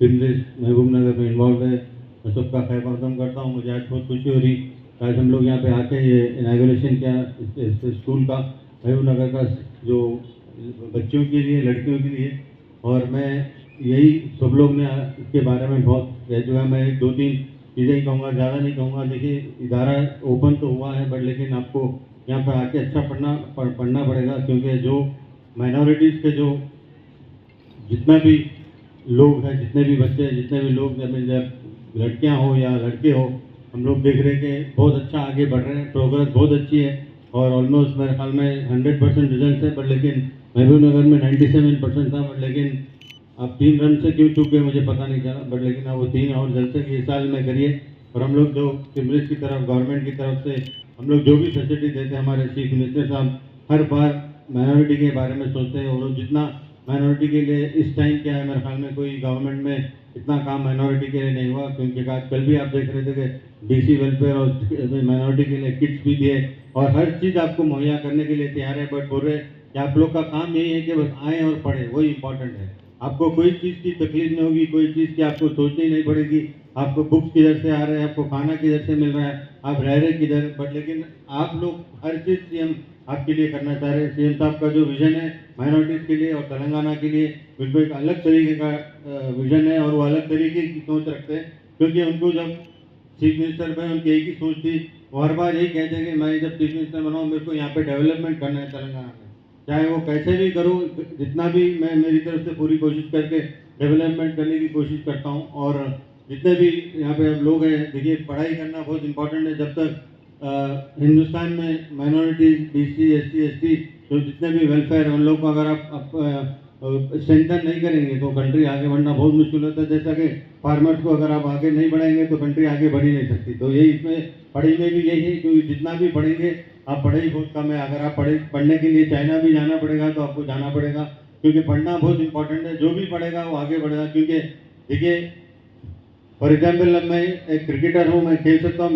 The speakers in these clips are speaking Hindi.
टिमलिस महबूब नगर में इन्वॉल्व है, मैं सबका खैर मकदम करता हूँ। मुझे आज बहुत खुशी हो रही आज हम लोग यहाँ पे आके ये इनाग्रेशन किया इस स्कूल का, महबूब नगर का, जो बच्चों के लिए, लड़कियों के लिए। और मैं यही सब लोग ने इसके बारे में बहुत कह चुका। मैं एक दो तीन चीज़ें ही कहूँगा, ज़्यादा नहीं कहूँगा। देखिए, इदारा ओपन तो हुआ है, बट लेकिन आपको यहाँ पर आके अच्छा पढ़ना पड़ेगा, क्योंकि जो माइनॉरिटीज़ के जो जितना भी लोग हैं, जितने भी बच्चे हैं, जितने भी लोग, जब लड़कियां हो या लड़के हो, हम लोग देख रहे हैं कि बहुत अच्छा आगे बढ़ रहे हैं, प्रोग्रेस बहुत अच्छी है। और ऑलमोस्ट मेरे ख्याल में 100% रिजल्ट है, बट लेकिन महबूब नगर में 97% था। बट लेकिन आप 3 रन से क्यों चूके मुझे पता नहीं चला, बट लेकिन आप वो 3 और जलसे कि इस साल में करिए। और हम लोग जो टिमलिस की तरफ, गवर्नमेंट की तरफ से हम लोग जो भी फैसिलिटी देते हैं, हमारे चीफ मिनिस्टर साहब हर बार माइनॉरिटी के बारे में सोचते हैं। और जितना माइनॉरिटी के लिए इस टाइम क्या है, मेरे ख्याल में कोई गवर्नमेंट में इतना काम माइनॉरिटी के लिए नहीं हुआ, क्योंकि आज कल भी आप देख रहे थे कि डीसी वेलफेयर और माइनॉरिटी के लिए किट्स भी दिए और हर चीज़ आपको मुहैया करने के लिए तैयार है। बट बोल रहे कि आप लोग का काम यही है कि बस आएँ और पढ़ें, वही इंपॉर्टेंट है। आपको कोई चीज़ की तकलीफ नहीं होगी, कोई चीज़ की आपको सोचनी नहीं पड़ेगी। आपको बुक्स किधर से आ रहे हैं, आपको खाना किधर से मिल रहा है, आप रह रहे किधर। बट लेकिन आप लोग हर चीज़ सीएम आपके लिए करना चाह रहे हैं। सीएम साहब का जो विजन है माइनॉरिटीज़ के लिए और तेलंगाना के लिए, बिल्कुल एक अलग तरीके का विजन है। और वो अलग तरीके की सोच रखते हैं, क्योंकि उनको जब चीफ मिनिस्टर बने उनकी एक ही सोच थी, वो हर बार यही कहते हैं कि मैं जब चीफ मिनिस्टर बनाऊँ, मेरे को यहाँ पे डेवलपमेंट करना है तेलंगाना में, चाहे वो कैसे भी करूँ, जितना भी मैं मेरी तरफ से पूरी कोशिश करके डेवलपमेंट करने की कोशिश करता हूँ। और जितने भी यहाँ पे लोग हैं, देखिए पढ़ाई करना बहुत इंपॉर्टेंट है। जब तक हिंदुस्तान में माइनॉरिटी, बीसी, एससी, एसटी जो जितने भी वेलफेयर है, उन लोग को अगर आप स्ट्रेंथन नहीं करेंगे तो कंट्री आगे बढ़ना बहुत मुश्किल होता है। जैसा कि फार्मर्स को अगर आप आगे नहीं बढ़ाएंगे तो कंट्री आगे बढ़ ही नहीं सकती। तो यही इसमें पढ़ाई में भी यही है, क्योंकि जितना भी पढ़ेंगे आप, पढ़ाई बहुत कम है। अगर आप पढ़ने के लिए चाइना भी जाना पड़ेगा तो आपको जाना पड़ेगा, क्योंकि पढ़ना बहुत इंपॉर्टेंट है। जो भी पढ़ेगा वो आगे बढ़ेगा। क्योंकि देखिए, फॉर एग्जाम्पल अब मैं एक क्रिकेटर हूँ, मैं खेल सकता हूँ,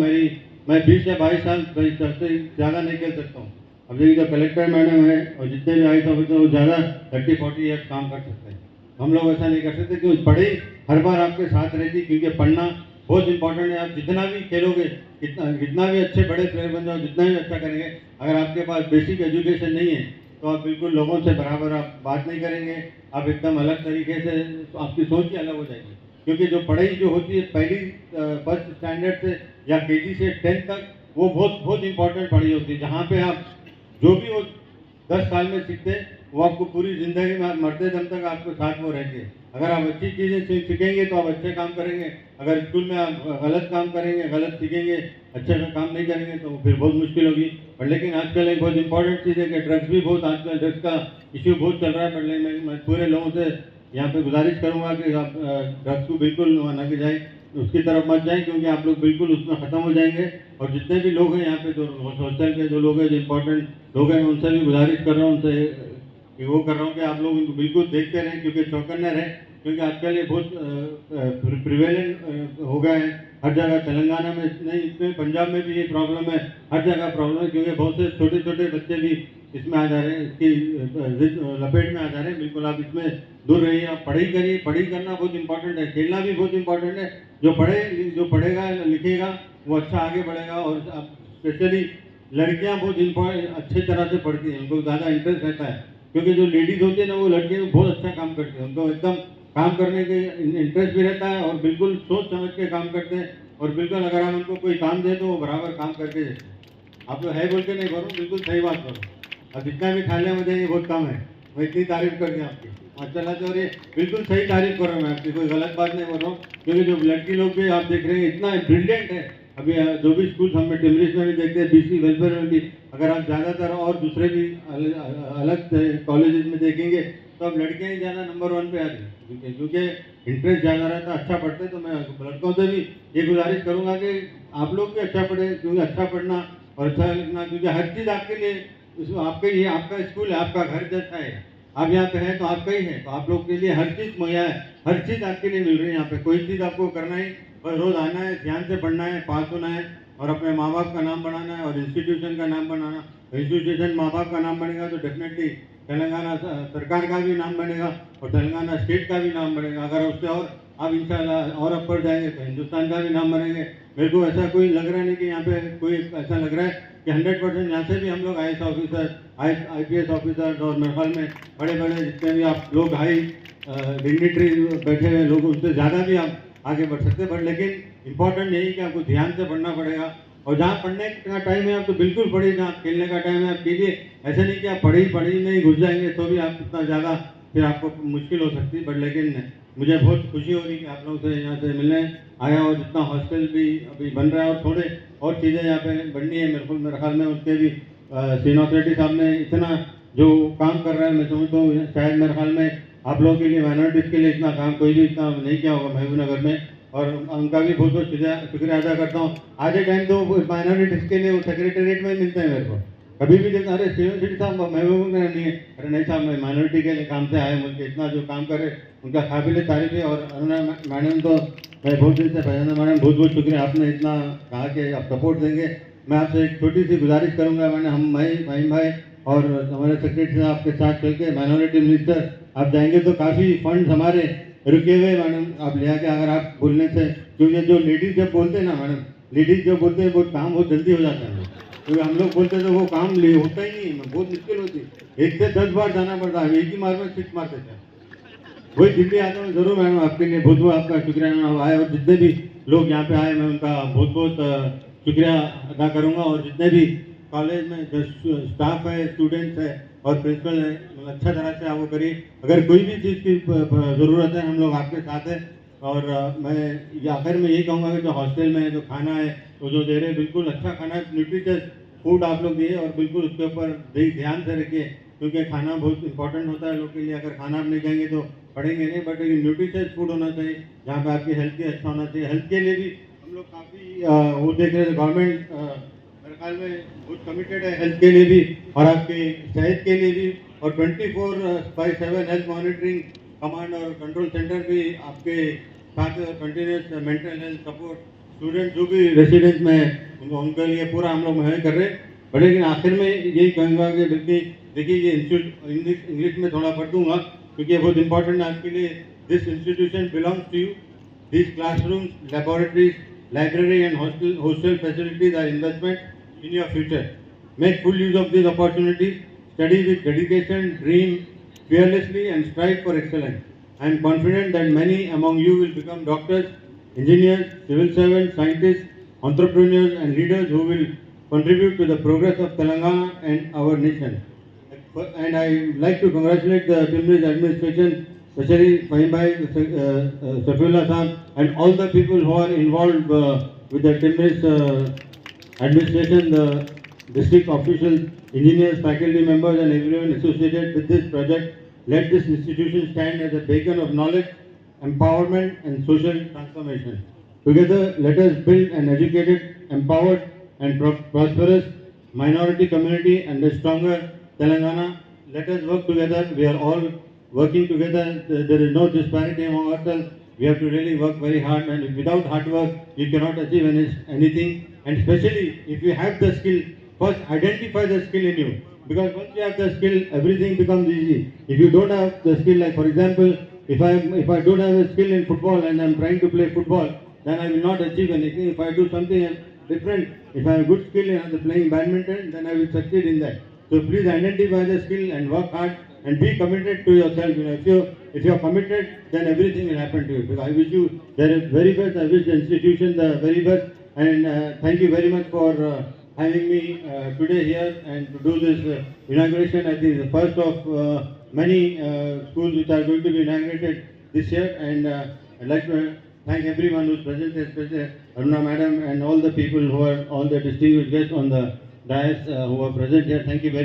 मैं 20 या 22 साल से ज़्यादा नहीं खेल सकता हूँ। अब देखिए, जो कलेक्टर मैडम है और जितने भी आई ऑफिसर वो ज़्यादा 30-40 ईयर्स काम कर सकते हैं। हम लोग ऐसा नहीं कर सकते, क्योंकि पढ़ाई हर बार आपके साथ रहती, क्योंकि पढ़ना बहुत इंपॉर्टेंट है। आप जितना भी खेलोगे, जितना भी अच्छे बड़े प्लेयर बन जाओ, जितना भी अच्छा करेंगे, अगर आपके पास बेसिक एजुकेशन नहीं है तो आप बिल्कुल लोगों से बराबर आप बात नहीं करेंगे। आप एकदम अलग तरीके से, आपकी सोच ही अलग हो जाएगी। क्योंकि जो पढ़ाई जो होती है पहली फर्स्ट स्टैंडर्ड से या केजी से 10th तक, वो बहुत बहुत इंपॉर्टेंट पढ़ाई होती है, जहाँ पे आप जो भी वो 10 साल में सीखते हैं वो आपको पूरी ज़िंदगी में, आप मरते दम तक आपको साथ वो रहेंगे। अगर आप अच्छी चीज़ें सीखेंगे तो आप अच्छे काम करेंगे। अगर स्कूल में आप गलत काम करेंगे, गलत सीखेंगे, अच्छे से काम नहीं करेंगे तो फिर बहुत मुश्किल होगी। और लेकिन आजकल एक बहुत इंपॉर्टेंट चीज़ है कि ड्रग्स भी बहुत, आजकल ड्रग्स का इश्यू बहुत चल रहा है। बट मैं पूरे लोगों से यहाँ पे गुजारिश करूँगा कि आप ड्रग्स को बिल्कुल न कि जाए, उसकी तरफ मत जाएं, क्योंकि आप लोग बिल्कुल उसमें ख़त्म हो जाएंगे। और जितने भी लोग हैं यहाँ पे, जो हॉस्टल के जो लोग हैं, जो इंपॉर्टेंट लोग हैं, मैं उनसे भी गुजारिश कर रहा हूँ, उनसे वो कर रहा हूँ कि आप लोग इनको बिल्कुल देखते रहें, क्योंकि चौकन्ने रहें। क्योंकि आजकल ये बहुत प्रिवेलेंट हो गए हैं हर जगह। तेलंगाना में नहीं, इसमें पंजाब में भी ये प्रॉब्लम है, हर जगह प्रॉब्लम है, क्योंकि बहुत से छोटे छोटे बच्चे भी इसमें आ जा रहे हैं, इसकी लपेट में आ जा रहे हैं। बिल्कुल आप इसमें दूर रहिए, आप पढ़ाई करिए। पढ़ाई करना बहुत इंपॉर्टेंट है, खेलना भी बहुत इंपॉर्टेंट है। जो पढ़ेगा लिखेगा वो अच्छा आगे बढ़ेगा। और स्पेशली लड़कियां बहुत अच्छी तरह से पढ़ती हैं, उनको ज़्यादा इंटरेस्ट रहता है, क्योंकि जो लेडीज़ होती है ना, वो लड़कियां बहुत अच्छा काम करती हैं, उनको एकदम काम करने के इंटरेस्ट भी रहता है और बिल्कुल सोच समझ के काम करते हैं। और बिल्कुल अगर हम उनको कोई काम दें तो वो बराबर काम करके देते हैं। आप लोग है बोल के नहीं करो, बिल्कुल सही बात करो। अब जितना भी खाने में देंगे बहुत कम है। मैं इतनी तारीफ कर दी आपकी, माशाल्लाह। और ये बिल्कुल सही तारीफ कर रहा हूँ मैं आपकी, कोई गलत बात नहीं बोल रहा हूँ। क्योंकि जो लड़की लोग भी आप देख रहे हैं इतना ब्रिलियंट है। अभी जो भी स्कूल हम टिमलिस में भी देखते हैं, बीसी वेलफेयर में भी, अगर आप ज़्यादातर और दूसरे भी अलग कॉलेजेस में देखेंगे तो अब लड़कियां ही ज़्यादा नंबर 1 पे आ रही हैं, क्योंकि इंटरेस्ट ज़्यादा रहता है, अच्छा पढ़ते। तो मैं लड़कों से भी ये गुजारिश करूँगा कि आप लोग भी अच्छा पढ़े, क्योंकि अच्छा पढ़ना और अच्छा लिखना, क्योंकि हर चीज़ आपके लिए, इसमें आपके ये आपका स्कूल है, आपका घर जैसा है। आप यहाँ पे हैं तो आपका ही है, तो आप लोग के लिए हर चीज़ मुहैया है, हर चीज़ आपके लिए मिल रही है यहाँ पे। कोई चीज़ आपको करना ही, बस रोज़ आना है, ध्यान से पढ़ना है, पास होना है और अपने माँ बाप का नाम बनाना है और इंस्टीट्यूशन का नाम बनाना। इंस्टीट्यूशन माँ बाप का नाम बनेगा तो डेफिनेटली तेलंगाना सरकार का भी नाम बनेगा और तेलंगाना स्टेट का भी नाम बनेगा। अगर उससे और आप इंशाल्लाह और अपर जाएंगे तो हिंदुस्तान का भी नाम बनेंगे। मेरे को ऐसा कोई लग रहा नहीं कि यहाँ पे कोई ऐसा लग रहा है कि 100% यहाँ से भी हम लोग IAS ऑफिसर, IPS ऑफिसर और मेरे ख्याल में बड़े बड़े जितने भी आप लोग हाई डिग्निटरी बैठे हुए लोग उससे ज़्यादा भी आप आगे बढ़ सकते हैं। बट लेकिन इंपॉर्टेंट यही कि आपको ध्यान से पढ़ना पड़ेगा, और जहाँ पढ़ने का टाइम है आप तो बिल्कुल पढ़िए, जहाँ खेलने का टाइम है आप कीजिए। ऐसा नहीं कि आप पढ़ी में ही घुस जाएंगे तो भी आप इतना ज़्यादा फिर आपको मुश्किल हो सकती है। बट लेकिन मुझे बहुत खुशी हो रही कि आप लोगों से यहाँ से मिलने आया, और जितना हॉस्टल भी अभी बन रहा है और थोड़े और चीज़ें यहाँ पे बननी है मेरे ख्याल में उसके भी सीन अथॉरिटी साहब ने इतना जो काम कर रहा है, मैं समझता हूँ शायद मेरे ख्याल में आप लोगों के लिए, माइनॉरिटीज़ के लिए इतना काम कोई भी इतना नहीं किया होगा महबूब नगर में, और उनका भी बहुत बहुत शुक्रिया अदा करता हूँ। आज के टाइम तो माइनॉरिटीज़ के लिए वो सेक्रेटेरिएट में मिलते हैं मेरे को, कभी भी देखना, अरे सिविल सिटी साहब महबूब नगर नहीं है, अरे नहीं साहब मैं माइनॉरिटी के लिए काम से आए, मुझे इतना जो काम करे उनका काबिल तारीफ है। और अरुणा मैडम तो मैं बहुत दिन से पहचाना, मैडम बहुत बहुत शुक्रिया, आपने इतना कहा कि आप सपोर्ट देंगे। मैं आपसे एक छोटी सी गुजारिश करूंगा, मैंने हम महिम भाई और हमारे सेक्रेटरी साहब के साथ चल के माइनॉरिटी मिनिस्टर आप जाएंगे तो काफ़ी फंड हमारे रुके हुए मैडम आप ले आके, अगर आप बोलने से, क्योंकि जो लेडीज़ जब बोलते हैं ना मैडम, लेडीज़ जब बोलते हैं वो काम बहुत जल्दी हो जाता है, क्योंकि हम लोग बोलते तो वो काम होता ही नहीं, बहुत मुश्किल होती है, 1 से 10 बार जाना पड़ता है, एक ही मार में स्विच मार देते हैं। वही दिल्ली आता हूँ जरूर मैडम, आपके लिए बहुत बहुत आपका शुक्रिया आए, और जितने भी लोग यहाँ पे आए मैं उनका बहुत बहुत शुक्रिया अदा करूँगा। और जितने भी कॉलेज में जो स्टाफ है, स्टूडेंट्स है और प्रिंसिपल है, अच्छा तरह से आप वो करिए। अगर कोई भी चीज़ की ज़रूरत है हम लोग आपके साथ हैं। और मैं आखिर में यही कहूँगा कि जो हॉस्टल में जो खाना है वो जो दे रहे हैं बिल्कुल अच्छा खाना है, न्यूट्रिशियस फूड आप लोग दिए, और बिल्कुल उसके ऊपर ध्यान से रखिए, क्योंकि खाना बहुत इंपॉर्टेंट होता है लोग के लिए। अगर खाना आप नहीं खाएंगे तो पढ़ेंगे नहीं, बट एक न्यूट्रिशियस फूड होना चाहिए जहाँ पे आपकी हेल्थ के अच्छा होना चाहिए। हेल्थ के लिए भी हम लोग काफ़ी वो देख रहे हैं, गवर्नमेंट मेरे ख्याल में बहुत कमिटेड है हेल्थ के लिए भी और आपकी सेहत के लिए भी। और 24/7 हेल्थ मॉनिटरिंग कमांड और कंट्रोल सेंटर भी आपके साथ, continuous mental health support student जो भी रेसिडेंस में उनके लिए पूरा हम लोग मुहैया कर रहे हैं। बट लेकिन आखिर में यही कहूँगा कि देखिए ये इंस्टीट्यूट इंग्लिश में थोड़ा पढ़ दूंगा क्योंकि ये बहुत इंपॉर्टेंट है आपके लिए। This institution belongs to you. These classrooms, laboratories, library and hostel facilities are investment in your future. Make full use of these opportunities. Study with dedication, dream fearlessly and strive for excellence. I am confident that many among you will become doctors, engineers, civil servants, scientists, entrepreneurs and leaders who will contribute to the progress of Telangana and our nation. And I like to congratulate the Timri's administration, especially Fahim Bhai, Safiullah Khan, and all the people who are involved with the Timri's administration, the district officials, engineers, faculty members, and everyone associated with this project. Let this institution stand as a beacon of knowledge, empowerment, and social transformation. Together, let us build an educated, empowered, and prosperous minority community and a stronger Telangana. Let us work together. We are all working together. There is no disparity among ourselves. We have to really work very hard, and without hard work, you cannot achieve anything. And especially if you have the skill, first identify the skill in you. Because once you have the skill, everything becomes easy. If you don't have the skill, like for example, if I don't have a skill in football and I'm trying to play football, then I will not achieve anything. If I do something different, if I have good skill in playing badminton, then I will succeed in that. So please identify the skill and work hard and be committed to yourself. If you are committed, then everything will happen to you. Because I wish you the very best. I wish the institution the very best. And thank you very much for having me today here and to do this inauguration. I think the first of many schools which are going to be inaugurated this year. And I'd like to thank everyone who's present, especially Aruna Madam and all the people who are all the distinguished guests on the dais who are present here. Thank you very much.